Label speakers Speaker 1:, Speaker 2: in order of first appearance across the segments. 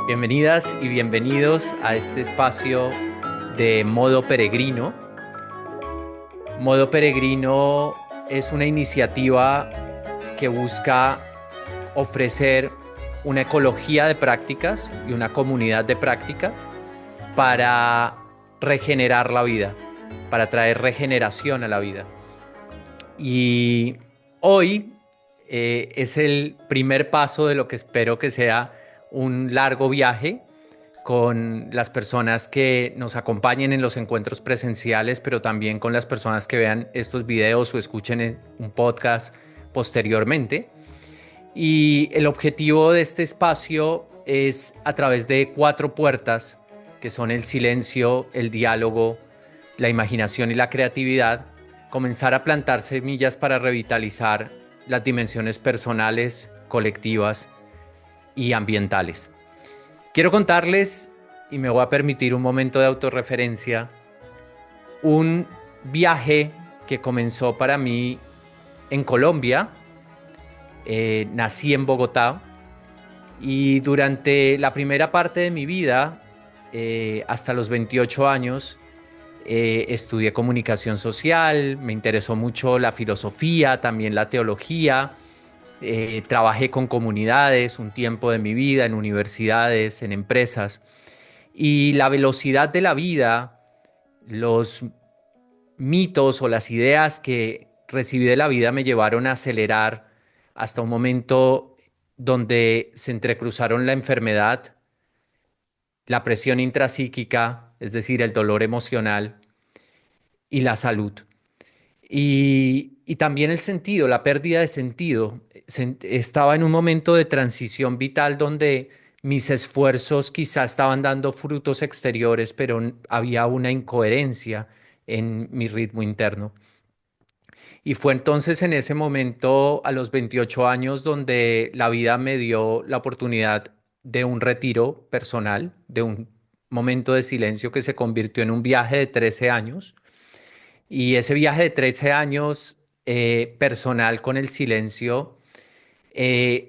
Speaker 1: Bienvenidas y bienvenidos a este espacio de Modo Peregrino. Modo Peregrino es una iniciativa que busca ofrecer una ecología de prácticas y una comunidad de prácticas para regenerar la vida, para traer regeneración a la vida. Y hoy es el primer paso de lo que espero que sea un largo viaje con las personas que nos acompañen en los encuentros presenciales, pero también con las personas que vean estos videos o escuchen un podcast posteriormente. Y el objetivo de este espacio es, a través de 4 puertas, que son el silencio, el diálogo, la imaginación y la creatividad, comenzar a plantar semillas para revitalizar las dimensiones personales, colectivas y ambientales. Quiero contarles, y me voy a permitir un momento de autorreferencia, un viaje que comenzó para mí en Colombia. Nací en Bogotá y durante la primera parte de mi vida, hasta los 28 años, estudié comunicación social, me interesó mucho la filosofía, también la teología. Trabajé con comunidades un tiempo de mi vida, en universidades, en empresas. Y la velocidad de la vida, los mitos o las ideas que recibí de la vida me llevaron a acelerar hasta un momento donde se entrecruzaron la enfermedad, la presión intrapsíquica, es decir, el dolor emocional, y la salud. Y también el sentido, la pérdida de sentido. Estaba en un momento de transición vital donde mis esfuerzos quizá estaban dando frutos exteriores, pero había una incoherencia en mi ritmo interno. Y fue entonces en ese momento, a los 28 años, donde la vida me dio la oportunidad de un retiro personal, de un momento de silencio que se convirtió en un viaje de 13 años. Y ese viaje de 13 años personal con el silencio,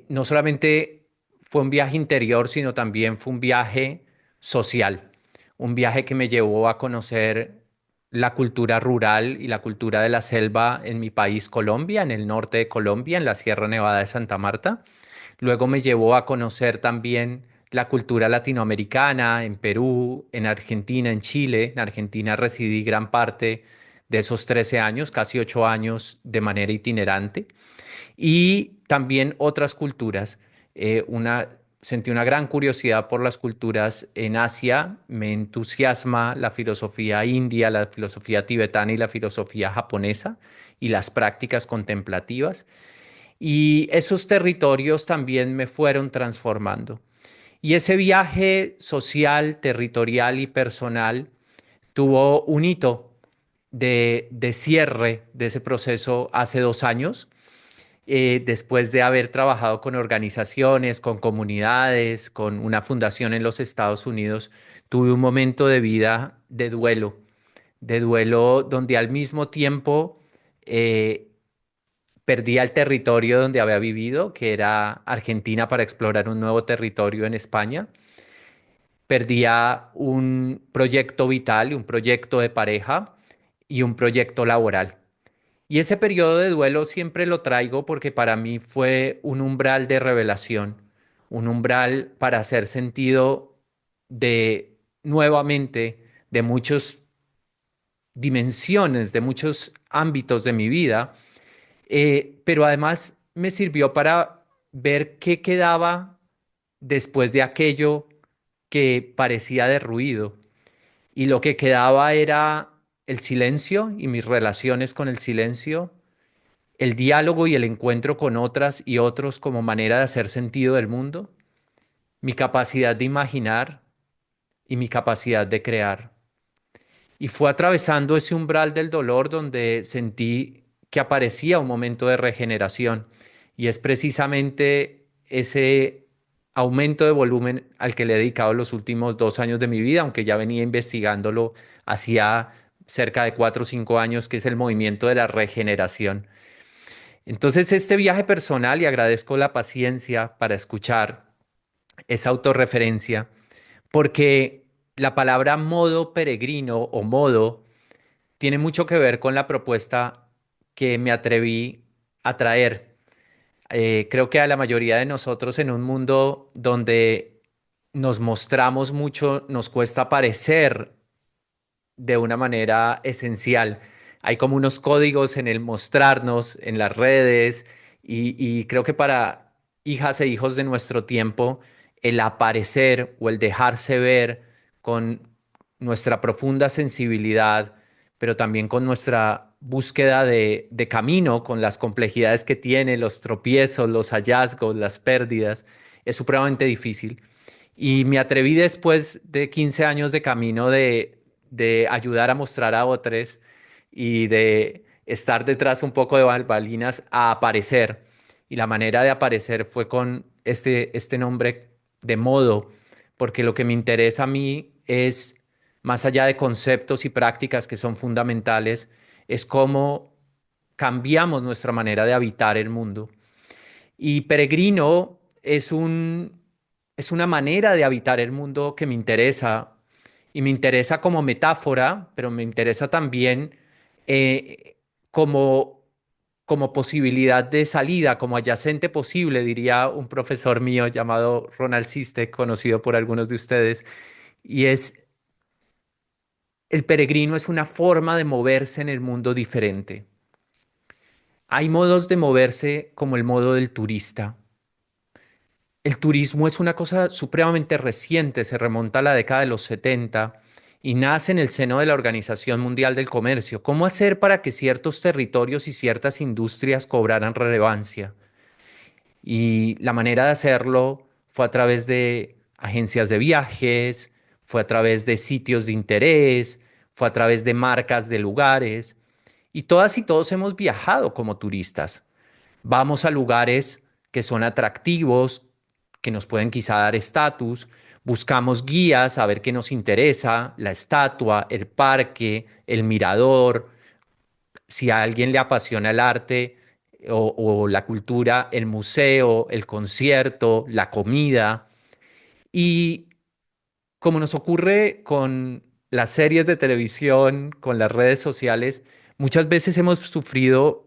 Speaker 1: no solamente fue un viaje interior, sino también fue un viaje social, un viaje que me llevó a conocer la cultura rural y la cultura de la selva en mi país, Colombia, en el norte de Colombia, en la Sierra Nevada de Santa Marta. Luego me llevó a conocer también la cultura latinoamericana en Perú, en Argentina, en Chile. En Argentina residí gran parte de esos 13 años, casi 8 años de manera itinerante. Y también otras culturas. Sentí una gran curiosidad por las culturas en Asia. Me entusiasma la filosofía india, la filosofía tibetana y la filosofía japonesa y las prácticas contemplativas. Y esos territorios también me fueron transformando. Y ese viaje social, territorial y personal tuvo un hito de cierre de ese proceso hace 2 años, después de haber trabajado con organizaciones, con comunidades, con una fundación en los Estados Unidos. Tuve un momento de vida de duelo donde al mismo tiempo eh, perdía el territorio donde había vivido, que era Argentina, para explorar un nuevo territorio en España. Perdía un proyecto vital, un proyecto de pareja y un proyecto laboral. Y ese periodo de duelo siempre lo traigo porque para mí fue un umbral de revelación, un umbral para hacer sentido de nuevamente de muchas dimensiones, de muchos ámbitos de mi vida, pero además me sirvió para ver qué quedaba después de aquello que parecía derruido. Y lo que quedaba era el silencio y mis relaciones con el silencio, el diálogo y el encuentro con otras y otros como manera de hacer sentido del mundo, mi capacidad de imaginar y mi capacidad de crear. Y fue atravesando ese umbral del dolor donde sentí que aparecía un momento de regeneración. Y es precisamente ese aumento de volumen al que le he dedicado los últimos 2 años de mi vida, aunque ya venía investigándolo hacía cerca de 4 o 5 años, que es el movimiento de la regeneración. Entonces, este viaje personal, y agradezco la paciencia para escuchar, esa autorreferencia, porque la palabra modo peregrino o modo tiene mucho que ver con la propuesta que me atreví a traer. Creo que a la mayoría de nosotros en un mundo donde nos mostramos mucho, nos cuesta parecer de una manera esencial. Hay como unos códigos en el mostrarnos en las redes y creo que para hijas e hijos de nuestro tiempo, el aparecer o el dejarse ver con nuestra profunda sensibilidad, pero también con nuestra búsqueda de camino, con las complejidades que tiene, los tropiezos, los hallazgos, las pérdidas, es supremamente difícil. Y me atreví después de 15 años de camino de ayudar a mostrar a otros y de estar detrás un poco de bambalinas a aparecer. Y la manera de aparecer fue con este nombre de modo, porque lo que me interesa a mí es, más allá de conceptos y prácticas que son fundamentales, es cómo cambiamos nuestra manera de habitar el mundo. Y peregrino es una manera de habitar el mundo que me interesa y me interesa como metáfora, pero me interesa también eh, como, como posibilidad de salida, como adyacente posible, diría un profesor mío llamado Ronald Siste, conocido por algunos de ustedes, y es el peregrino es una forma de moverse en el mundo diferente. Hay modos de moverse como el modo del turista. El turismo es una cosa supremamente reciente, se remonta a la década de los 70 y nace en el seno de la Organización Mundial del Comercio. ¿Cómo hacer para que ciertos territorios y ciertas industrias cobraran relevancia? Y la manera de hacerlo fue a través de agencias de viajes, fue a través de sitios de interés, fue a través de marcas de lugares. Y todas y todos hemos viajado como turistas. Vamos a lugares que son atractivos, que nos pueden quizá dar estatus, buscamos guías a ver qué nos interesa, la estatua, el parque, el mirador, si a alguien le apasiona el arte o la cultura, el museo, el concierto, la comida. Y como nos ocurre con las series de televisión, con las redes sociales, muchas veces hemos sufrido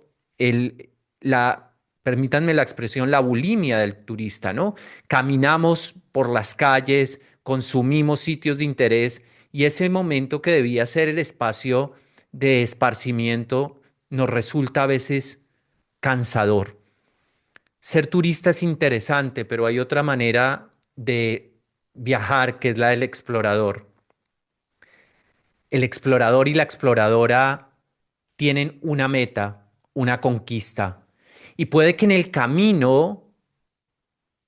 Speaker 1: permítanme la expresión, la bulimia del turista, ¿no? Caminamos por las calles, consumimos sitios de interés y ese momento que debía ser el espacio de esparcimiento nos resulta a veces cansador. Ser turista es interesante, pero hay otra manera de viajar que es la del explorador. El explorador y la exploradora tienen una meta, una conquista. Y puede que en el camino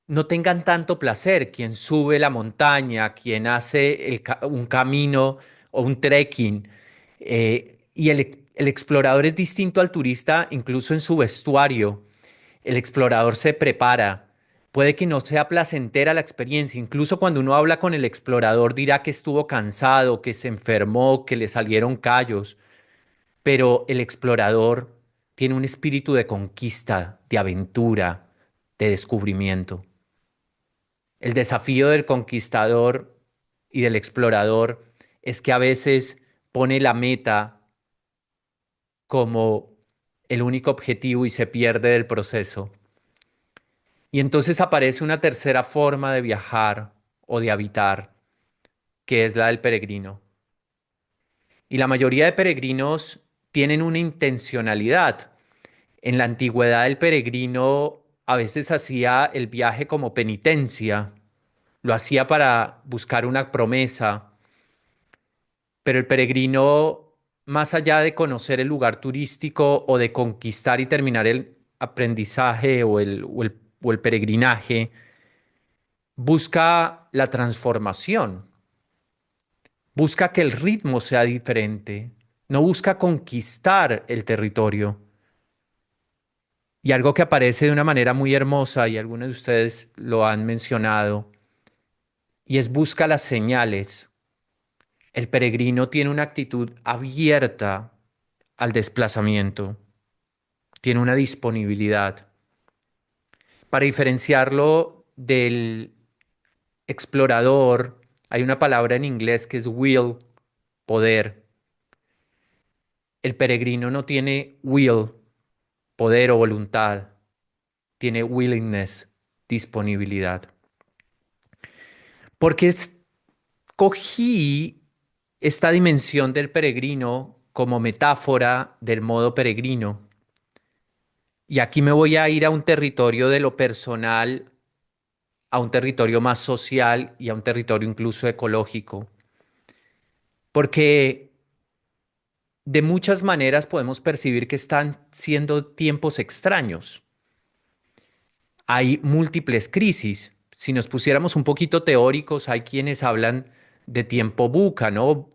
Speaker 1: no tengan tanto placer quien sube la montaña, quien hace un camino o un trekking. Y el explorador es distinto al turista incluso en su vestuario. El explorador se prepara. Puede que no sea placentera la experiencia. Incluso cuando uno habla con el explorador dirá que estuvo cansado, que se enfermó, que le salieron callos. Pero el explorador tiene un espíritu de conquista, de aventura, de descubrimiento. El desafío del conquistador y del explorador es que a veces pone la meta como el único objetivo y se pierde del proceso. Y entonces aparece una tercera forma de viajar o de habitar, que es la del peregrino. Y la mayoría de peregrinos tienen una intencionalidad. En la antigüedad el peregrino a veces hacía el viaje como penitencia, lo hacía para buscar una promesa, pero el peregrino, más allá de conocer el lugar turístico o de conquistar y terminar el aprendizaje o el peregrinaje, busca la transformación, busca que el ritmo sea diferente, no busca conquistar el territorio. Y algo que aparece de una manera muy hermosa, y algunos de ustedes lo han mencionado, y es busca las señales. El peregrino tiene una actitud abierta al desplazamiento, tiene una disponibilidad. Para diferenciarlo explorador, hay una palabra en inglés que es will, poder. El peregrino no tiene will, poder o voluntad, tiene willingness, disponibilidad. Porque escogí esta dimensión del peregrino como metáfora del modo peregrino. Y aquí me voy a ir a un territorio de lo personal, a un territorio más social y a un territorio incluso ecológico. Porque de muchas maneras podemos percibir que están siendo tiempos extraños. Hay múltiples crisis. Si nos pusiéramos un poquito teóricos, hay quienes hablan de tiempo buca, ¿no?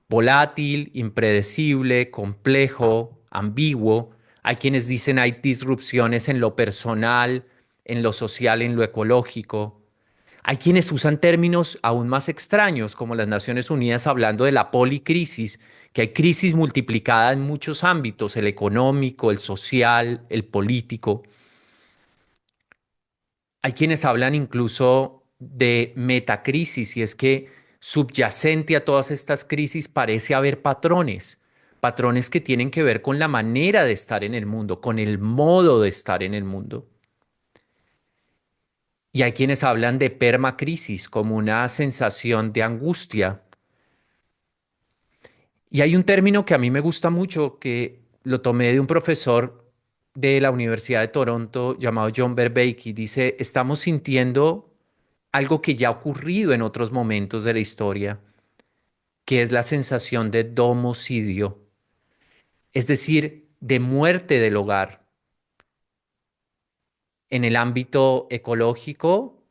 Speaker 1: Volátil, impredecible, complejo, ambiguo. Hay quienes dicen hay disrupciones en lo personal, en lo social, en lo ecológico. Hay quienes usan términos aún más extraños, como las Naciones Unidas hablando de la policrisis, que hay crisis multiplicada en muchos ámbitos, el económico, el social, el político. Hay quienes hablan incluso de metacrisis, y es que subyacente a todas estas crisis parece haber patrones, patrones que tienen que ver con la manera de estar en el mundo, con el modo de estar en el mundo. Y hay quienes hablan de permacrisis como una sensación de angustia. Y hay un término que a mí me gusta mucho, que lo tomé de un profesor de la Universidad de Toronto llamado John Vervaeke. Dice, estamos sintiendo algo que ya ha ocurrido en otros momentos de la historia, que es la sensación de domocidio, es decir, de muerte del hogar. En el ámbito ecológico,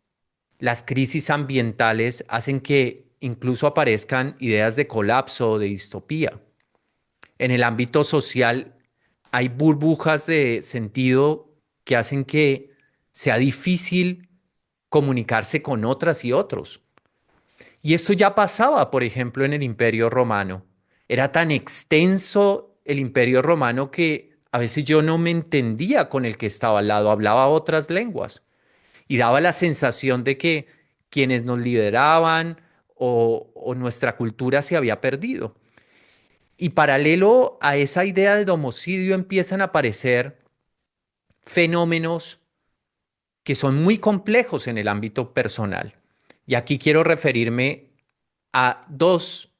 Speaker 1: las crisis ambientales hacen que incluso aparezcan ideas de colapso o de distopía. En el ámbito social, hay burbujas de sentido que hacen que sea difícil comunicarse con otras y otros. Y esto ya pasaba, por ejemplo, en el Imperio Romano. Era tan extenso el Imperio Romano que a veces yo no me entendía con el que estaba al lado, hablaba otras lenguas y daba la sensación de que quienes nos lideraban o nuestra cultura se había perdido. Y paralelo a esa idea de domicidio empiezan a aparecer fenómenos que son muy complejos en el ámbito personal. Y aquí quiero referirme a dos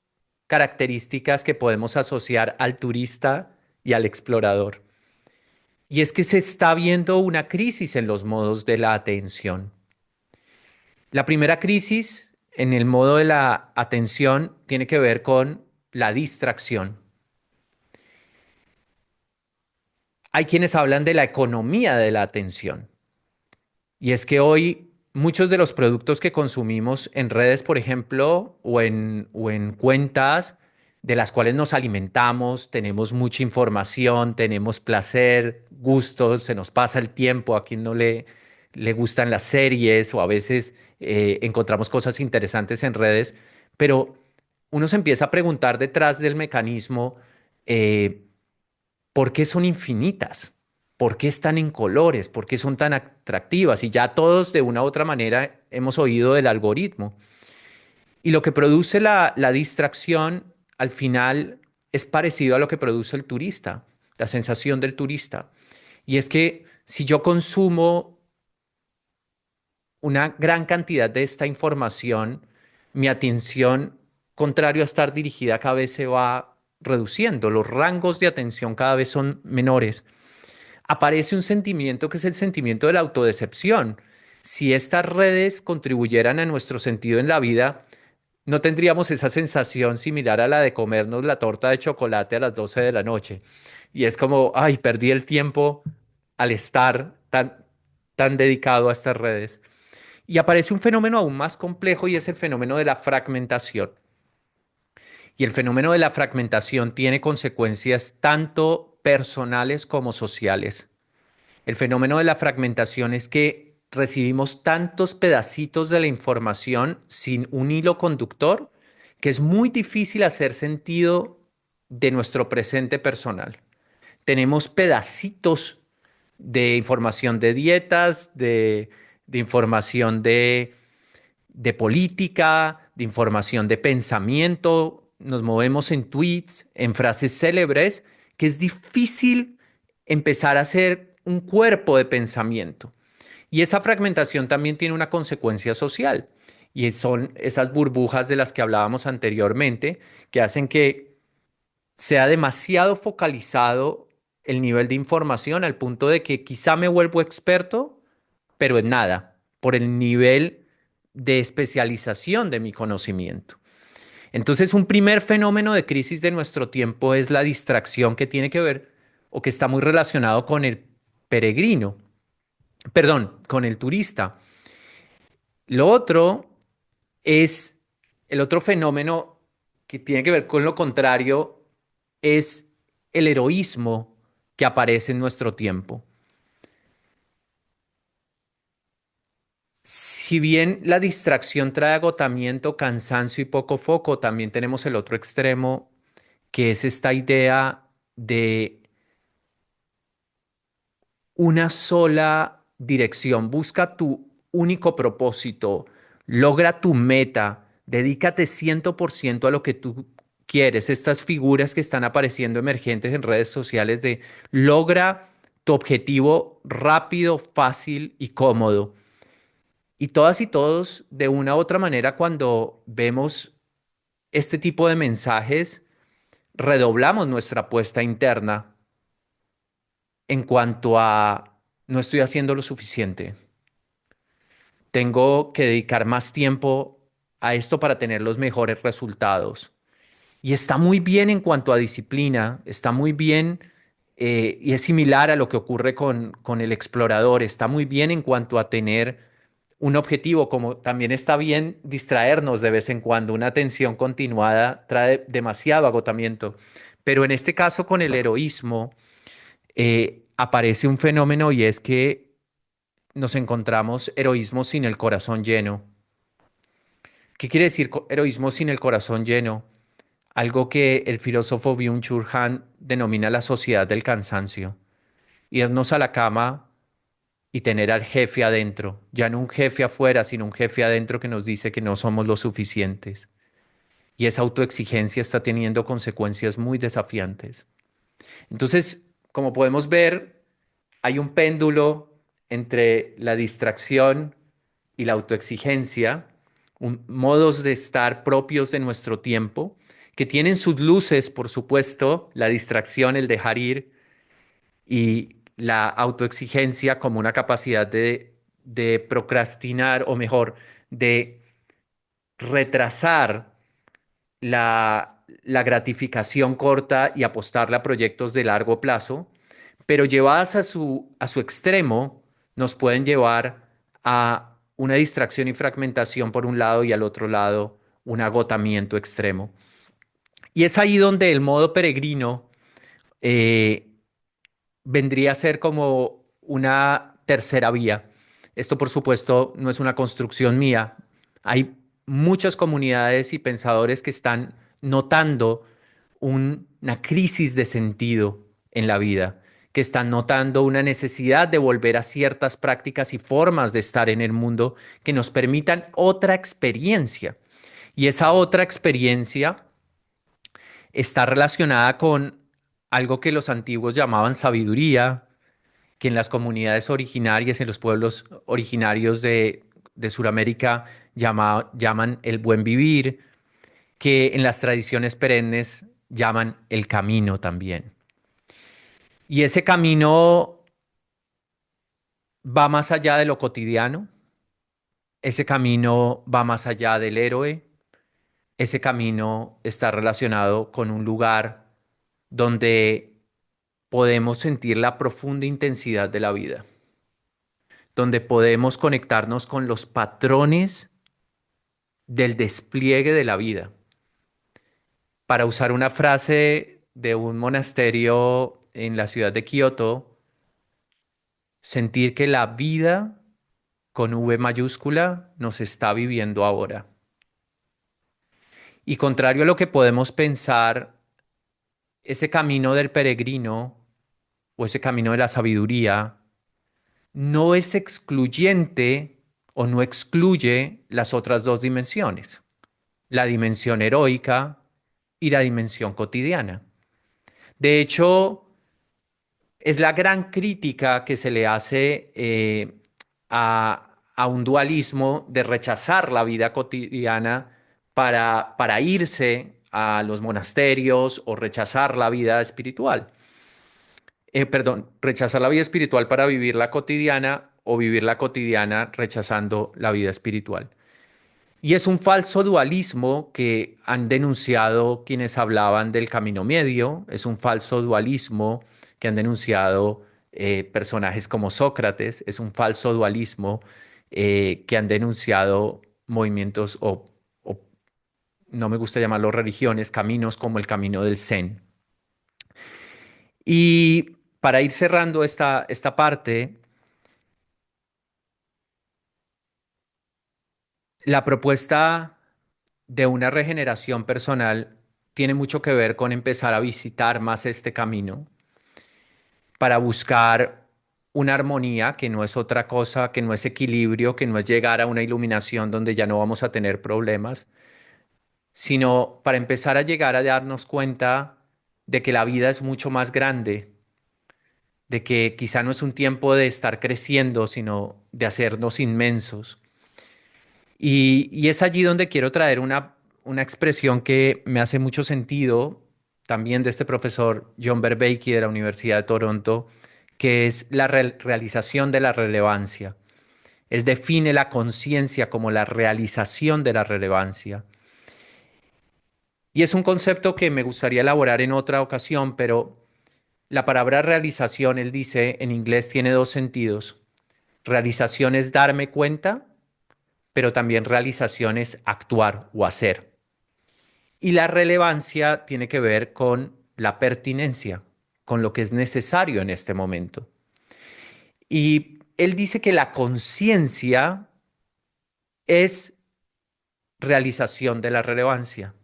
Speaker 1: características que podemos asociar al turista y al explorador. Y es que se está viendo una crisis en los modos de la atención. La primera crisis en el modo de la atención tiene que ver con la distracción. Hay quienes hablan de la economía de la atención. Y es que hoy muchos de los productos que consumimos en redes, por ejemplo, o en cuentas de las cuales nos alimentamos, tenemos mucha información, tenemos placer, gustos, se nos pasa el tiempo, a quien no le gustan las series o a veces encontramos cosas interesantes en redes, pero uno se empieza a preguntar detrás del mecanismo, eh, ¿por qué son infinitas? ¿Por qué están en colores? ¿Por qué son tan atractivas? Y ya todos de una u otra manera hemos oído del algoritmo. Y lo que produce la distracción al final es parecido a lo que produce el turista, la sensación del turista. Y es que si yo consumo una gran cantidad de esta información, mi atención, contrario a estar dirigida, cada vez se va reduciendo. Los rangos de atención cada vez son menores. Aparece un sentimiento que es el sentimiento de la autodecepción. Si estas redes contribuyeran a nuestro sentido en la vida, no tendríamos esa sensación similar a la de comernos la torta de chocolate a las 12 de la noche. Y es como, ay, perdí el tiempo al estar tan dedicado a estas redes. Y aparece un fenómeno aún más complejo y es el fenómeno de la fragmentación. Y el fenómeno de la fragmentación tiene consecuencias tanto personales como sociales. El fenómeno de la fragmentación es que recibimos tantos pedacitos de la información sin un hilo conductor que es muy difícil hacer sentido de nuestro presente personal. Tenemos pedacitos de información de dietas, de información de política, de información de pensamiento, nos movemos en tweets, en frases célebres, que es difícil empezar a hacer un cuerpo de pensamiento. Y esa fragmentación también tiene una consecuencia social, y son esas burbujas de las que hablábamos anteriormente, que hacen que sea demasiado focalizado el nivel de información al punto de que quizá me vuelvo experto, pero en nada, por el nivel de especialización de mi conocimiento. Entonces, un primer fenómeno de crisis de nuestro tiempo es la distracción que tiene que ver o que está muy relacionado con el peregrino, perdón, con el turista. Lo otro es, el otro fenómeno que tiene que ver con lo contrario es el heroísmo que aparece en nuestro tiempo. Si bien la distracción trae agotamiento, cansancio y poco foco, también tenemos el otro extremo, que es esta idea de una sola dirección. Busca tu único propósito, logra tu meta, dedícate 100% a lo que tú quieres. Estas figuras que están apareciendo emergentes en redes sociales de logra tu objetivo rápido, fácil y cómodo. Y todas y todos, de una u otra manera, cuando vemos este tipo de mensajes, redoblamos nuestra apuesta interna en cuanto a no estoy haciendo lo suficiente. Tengo que dedicar más tiempo a esto para tener los mejores resultados. Y está muy bien en cuanto a disciplina, está muy bien y es similar a lo que ocurre con el explorador, está muy bien en cuanto a tener un objetivo, como también está bien distraernos de vez en cuando. Una atención continuada trae demasiado agotamiento. Pero en este caso con el heroísmo aparece un fenómeno y es que nos encontramos heroísmo sin el corazón lleno. ¿Qué quiere decir heroísmo sin el corazón lleno? Algo que el filósofo Byung-Chul Han denomina la sociedad del cansancio. Irnos a la cama y tener al jefe adentro, ya no un jefe afuera, sino un jefe adentro que nos dice que no somos lo suficientes. Y esa autoexigencia está teniendo consecuencias muy desafiantes. Entonces, como podemos ver, hay un péndulo entre la distracción y la autoexigencia, modos de estar propios de nuestro tiempo, que tienen sus luces, por supuesto, la distracción, el dejar ir, y la autoexigencia como una capacidad de procrastinar, o mejor, de retrasar la gratificación corta y apostarle a proyectos de largo plazo, pero llevadas a su extremo, nos pueden llevar a una distracción y fragmentación por un lado y al otro lado un agotamiento extremo. Y es ahí donde el modo peregrino eh, vendría a ser como una tercera vía. Esto, por supuesto, no es una construcción mía. Hay muchas comunidades y pensadores que están notando una crisis de sentido en la vida, que están notando una necesidad de volver a ciertas prácticas y formas de estar en el mundo que nos permitan otra experiencia. Y esa otra experiencia está relacionada con algo que los antiguos llamaban sabiduría, que en las comunidades originarias, en los pueblos originarios de Sudamérica llaman el buen vivir, que en las tradiciones perennes llaman el camino también. Y ese camino va más allá de lo cotidiano, ese camino va más allá del héroe, ese camino está relacionado con un lugar donde podemos sentir la profunda intensidad de la vida, donde podemos conectarnos con los patrones del despliegue de la vida. Para usar una frase de un monasterio en la ciudad de Kioto, sentir que la vida con V mayúscula nos está viviendo ahora. Y contrario a lo que podemos pensar, ese camino del peregrino o ese camino de la sabiduría no es excluyente o no excluye las otras dos dimensiones, la dimensión heroica y la dimensión cotidiana. De hecho, es la gran crítica que se le hace a un dualismo de rechazar la vida cotidiana para irse a los monasterios o rechazar la vida espiritual. Perdón, rechazar la vida espiritual para vivir la cotidiana o vivir la cotidiana rechazando la vida espiritual. Y es un falso dualismo que han denunciado quienes hablaban del camino medio, es un falso dualismo que han denunciado personajes como Sócrates, es un falso dualismo que han denunciado movimientos o no me gusta llamarlo religiones, caminos como el camino del Zen. Y para ir cerrando esta parte, la propuesta de una regeneración personal tiene mucho que ver con empezar a visitar más este camino para buscar una armonía que no es otra cosa, que no es equilibrio, que no es llegar a una iluminación donde ya no vamos a tener problemas, sino para empezar a llegar a darnos cuenta de que la vida es mucho más grande, de que quizá no es un tiempo de estar creciendo, sino de hacernos inmensos. Y es allí donde quiero traer una expresión que me hace mucho sentido, también de este profesor John Vervaeke de la Universidad de Toronto, que es la realización de la relevancia. Él define la conciencia como la realización de la relevancia. Y es un concepto que me gustaría elaborar en otra ocasión, pero la palabra realización, él dice, en inglés tiene dos sentidos. Realización es darme cuenta, pero también realización es actuar o hacer. Y la relevancia tiene que ver con la pertinencia, con lo que es necesario en este momento. Y él dice que la conciencia es realización de la relevancia.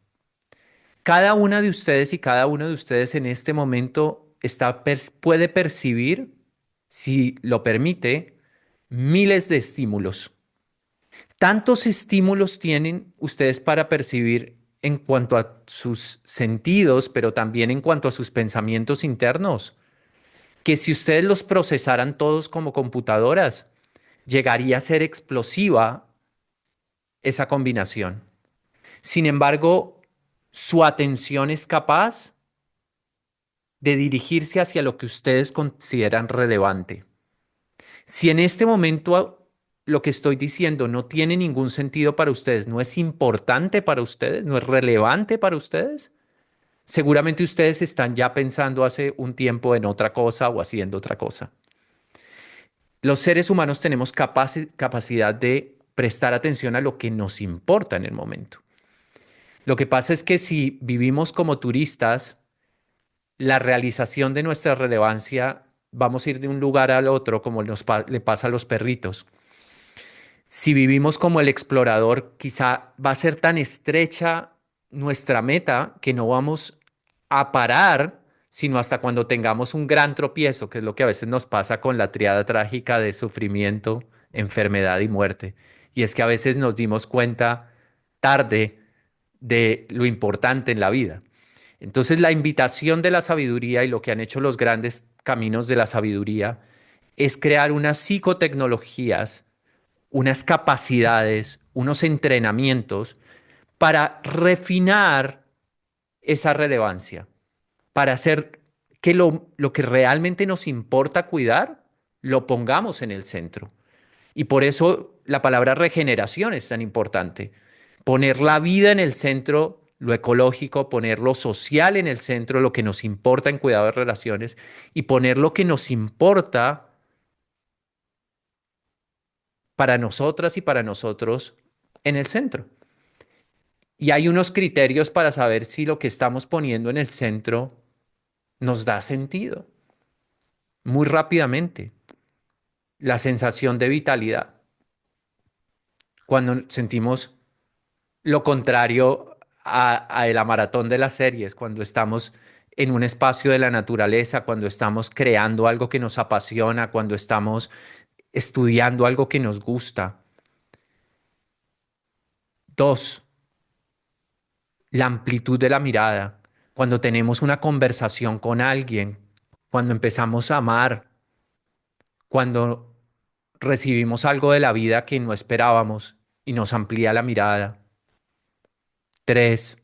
Speaker 1: Cada una de ustedes y cada uno de ustedes en este momento puede percibir, si lo permite, miles de estímulos. Tantos estímulos tienen ustedes para percibir en cuanto a sus sentidos, pero también en cuanto a sus pensamientos internos, que si ustedes los procesaran todos como computadoras, llegaría a ser explosiva esa combinación. Sin embargo, su atención es capaz de dirigirse hacia lo que ustedes consideran relevante. Si en este momento lo que estoy diciendo no tiene ningún sentido para ustedes, no es importante para ustedes, no es relevante para ustedes, seguramente ustedes están ya pensando hace un tiempo en otra cosa o haciendo otra cosa. Los seres humanos tenemos capacidad de prestar atención a lo que nos importa en el momento. Lo que pasa es que si vivimos como turistas, la realización de nuestra relevancia, vamos a ir de un lugar al otro como le pasa a los perritos. Si vivimos como el explorador, quizá va a ser tan estrecha nuestra meta que no vamos a parar, sino hasta cuando tengamos un gran tropiezo, que es lo que a veces nos pasa con la triada trágica de sufrimiento, enfermedad y muerte. Y es que a veces nos dimos cuenta tarde de lo importante en la vida. Entonces, la invitación de la sabiduría y lo que han hecho los grandes caminos de la sabiduría es crear unas psicotecnologías, unas capacidades, unos entrenamientos para refinar esa relevancia, para hacer que lo que realmente nos importa cuidar, lo pongamos en el centro. Y por eso la palabra regeneración es tan importante. Poner la vida en el centro, lo ecológico, poner lo social en el centro, lo que nos importa en cuidado de relaciones, y poner lo que nos importa para nosotras y para nosotros en el centro. Y hay unos criterios para saber si lo que estamos poniendo en el centro nos da sentido. Muy rápidamente, la sensación de vitalidad. Cuando sentimos lo contrario a la maratón de las series, cuando estamos en un espacio de la naturaleza, cuando estamos creando algo que nos apasiona, cuando estamos estudiando algo que nos gusta, Dos, la amplitud de la mirada. Cuando tenemos una conversación con alguien, cuando empezamos a amar, cuando recibimos algo de la vida que no esperábamos y nos amplía la mirada. Tres,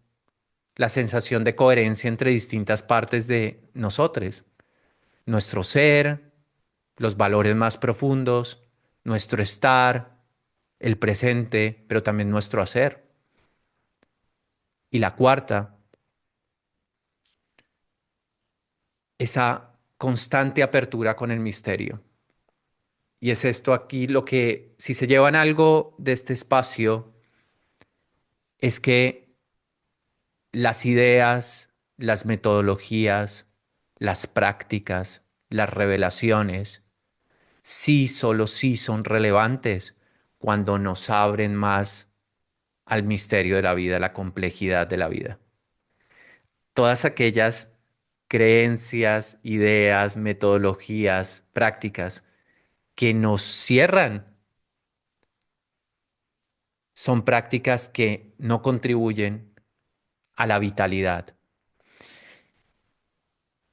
Speaker 1: la sensación de coherencia entre distintas partes de nosotros, nuestro ser, los valores más profundos, nuestro estar, el presente, pero también nuestro hacer. Y la cuarta, esa constante apertura con el misterio. Y es esto aquí lo que, si se llevan algo de este espacio, es que las ideas, las metodologías, las prácticas, las revelaciones, sí, solo sí son relevantes cuando nos abren más al misterio de la vida, a la complejidad de la vida. Todas aquellas creencias, ideas, metodologías, prácticas que nos cierran son prácticas que no contribuyen a la vitalidad.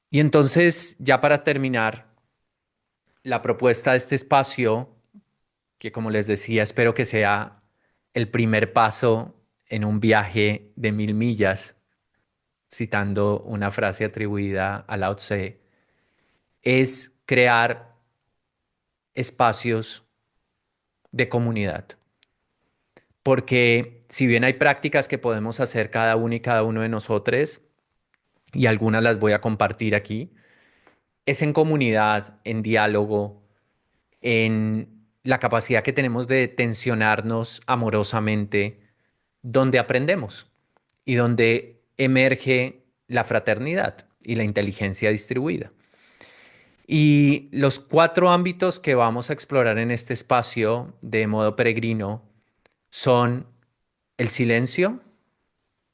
Speaker 1: Y entonces, ya para terminar, la propuesta de este espacio, que como les decía, espero que sea el primer paso en un viaje de 1000 millas, citando una frase atribuida a Lao Tse, es crear espacios de comunidad. Porque si bien hay prácticas que podemos hacer cada uno y cada uno de nosotros, y algunas las voy a compartir aquí, es en comunidad, en diálogo, en la capacidad que tenemos de tensionarnos amorosamente, donde aprendemos y donde emerge la fraternidad y la inteligencia distribuida. Y los cuatro ámbitos que vamos a explorar en este espacio de modo peregrino son el silencio,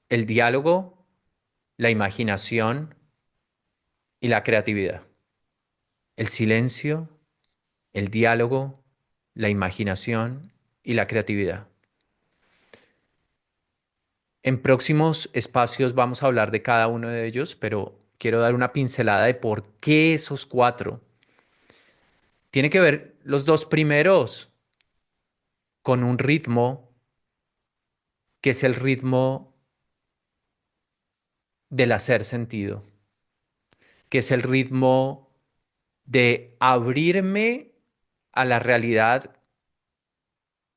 Speaker 1: el diálogo, la imaginación y la creatividad. El silencio, el diálogo, la imaginación y la creatividad. En próximos espacios vamos a hablar de cada uno de ellos, pero quiero dar una pincelada de por qué esos cuatro. Tiene que ver los dos primeros con un ritmo que es el ritmo del hacer sentido, que es el ritmo de abrirme a la realidad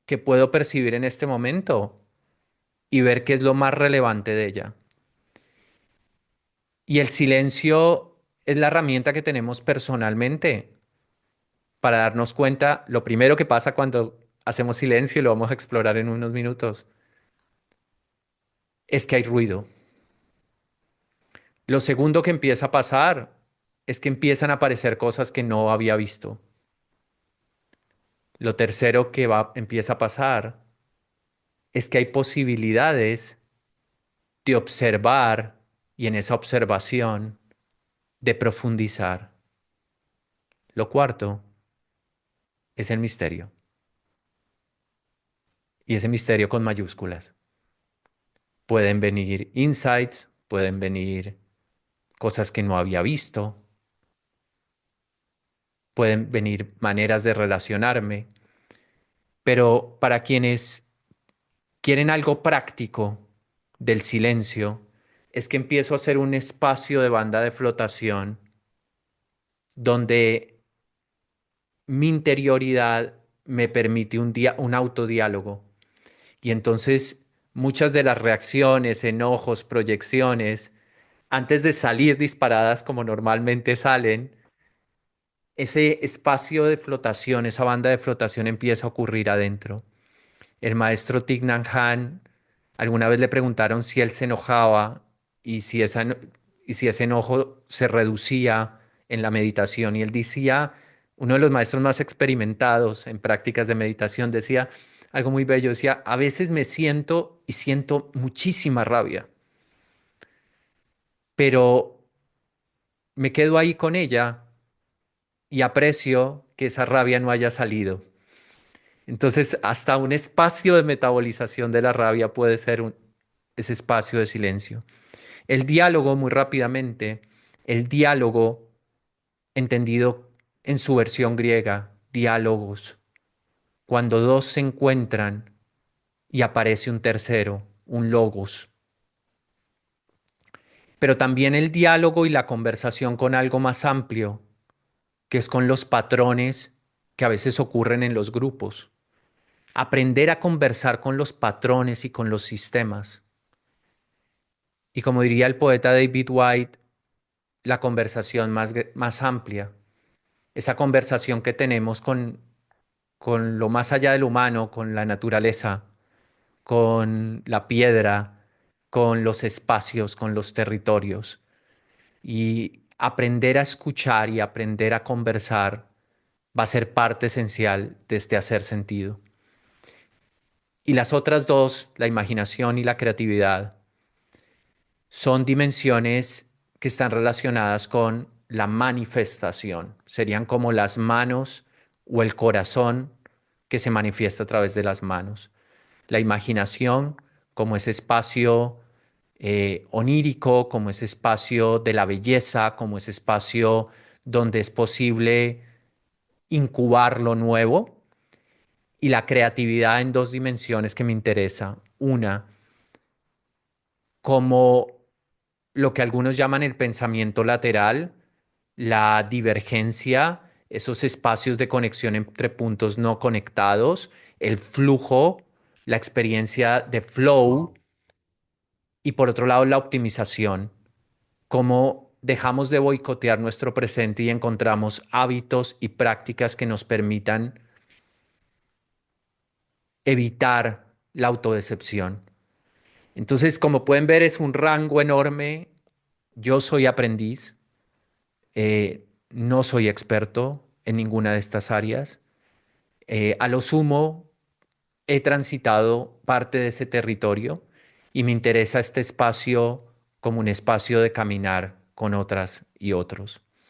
Speaker 1: que puedo percibir en este momento y ver qué es lo más relevante de ella. Y el silencio es la herramienta que tenemos personalmente para darnos cuenta, lo primero que pasa cuando hacemos silencio, y lo vamos a explorar en unos minutos, es que hay ruido. Lo segundo que empieza a pasar es que empiezan a aparecer cosas que no había visto. Lo tercero que empieza a pasar es que hay posibilidades de observar y en esa observación de profundizar. Lo cuarto es el misterio. Y ese misterio con mayúsculas. Pueden venir insights, pueden venir cosas que no había visto, pueden venir maneras de relacionarme, pero para quienes quieren algo práctico del silencio, es que empiezo a hacer un espacio de banda de flotación donde mi interioridad me permite un autodiálogo. Y entonces muchas de las reacciones, enojos, proyecciones, antes de salir disparadas como normalmente salen, ese espacio de flotación, esa banda de flotación empieza a ocurrir adentro. El maestro Thich Nhat Hanh, alguna vez le preguntaron si él se enojaba y y si ese enojo se reducía en la meditación. Y él decía, uno de los maestros más experimentados en prácticas de meditación, decía algo muy bello, decía, a veces me siento y siento muchísima rabia, pero me quedo ahí con ella y aprecio que esa rabia no haya salido. Entonces, hasta un espacio de metabolización de la rabia puede ser ese espacio de silencio. El diálogo, muy rápidamente, el diálogo entendido en su versión griega, diálogos, cuando dos se encuentran y aparece un tercero, un logos. Pero también el diálogo y la conversación con algo más amplio, que es con los patrones que a veces ocurren en los grupos. Aprender a conversar con los patrones y con los sistemas. Y como diría el poeta David White, la conversación más amplia, esa conversación que tenemos con lo más allá del humano, con la naturaleza, con la piedra, con los espacios, con los territorios. Y aprender a escuchar y aprender a conversar va a ser parte esencial de este hacer sentido. Y las otras dos, la imaginación y la creatividad, son dimensiones que están relacionadas con la manifestación. Serían como las manos o el corazón que se manifiesta a través de las manos. La imaginación como ese espacio onírico, como ese espacio de la belleza, como ese espacio donde es posible incubar lo nuevo. Y la creatividad en dos dimensiones que me interesa. Una, como lo que algunos llaman el pensamiento lateral, la divergencia, esos espacios de conexión entre puntos no conectados, el flujo, la experiencia de flow y por otro lado la optimización, cómo dejamos de boicotear nuestro presente y encontramos hábitos y prácticas que nos permitan evitar la autodecepción. Entonces, como pueden ver, es un rango enorme. Yo soy aprendiz. No soy experto en ninguna de estas áreas. A lo sumo, he transitado parte de ese territorio y me interesa este espacio como un espacio de caminar con otras y otros.